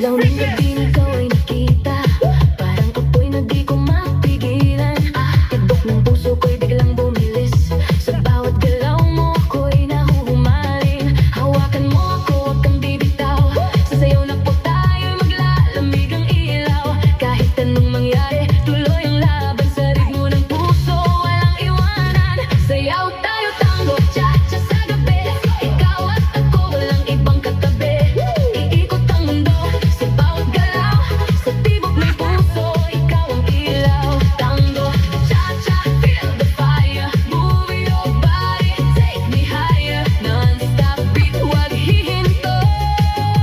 Ilaw ng gabi ikaw ay nakita, parang apoy na di ko mapigilan. Tibok ng puso ko'y biglang bumilis, sa bawat galaw mo ako'y nahuhumaling. Hawakan mo ako, huwag kang bibitaw, sasayaw na po tayo'y maglalamig ang ilaw. Kahit anong mangyari, tuloy ang laban sa ritmo ng puso, walang iwanan. Sayaw tayo, tango, cha-cha sa gabi, ikaw at ako, walang ibang katabi. Iikot ang mundo sa bawat galaw, sa tibok ng puso, ikaw ang ilaw. Tango, cha-cha, feel the fire, move your body, take me higher. Non-stop beat, huwag hihinto,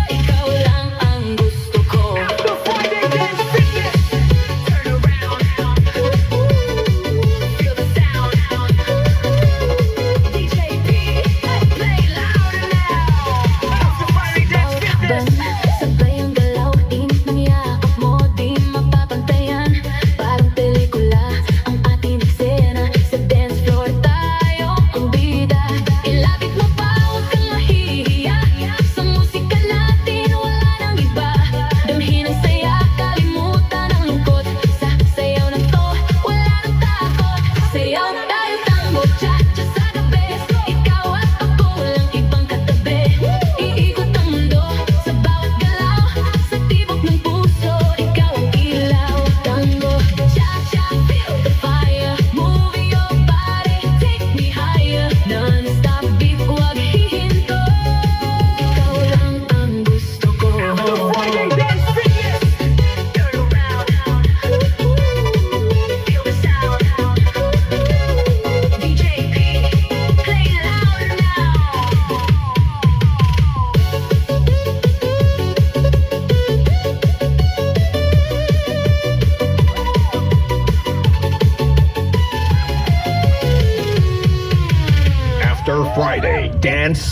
ikaw lang ang gusto ko. The Friday Dance Fitness. Turn around. Feel the sound. DJ P, play louder now. The Friday Dance Fitness. Sabay ang galaw, init ng yakap mo, di mapapantayan. Parang pelikula ang ating eksena, sa dance floor tayo ang bida. Ilapit mo pa, huwag kang mahihiya, sa musika natin wala nang iba. Damhin ang saya, kalimutan ang lungkot, sa sayaw na to wala nang takot. Sayaw tayo, tango, cha-cha sa gabi, ikaw at ako, walang ibang katabi. Iikot ang mundo sa bawat galaw, sa tibok ng puso, ikaw ang ilaw. Tango, cha-cha, feel the fire, move your body, take me higher. Non-stop beat, huwag hihinto, ikaw lang ang gusto ko. The Friday Dance Fitness. Turn around, feel the sound. DJ P, play louder now. After Friday Dance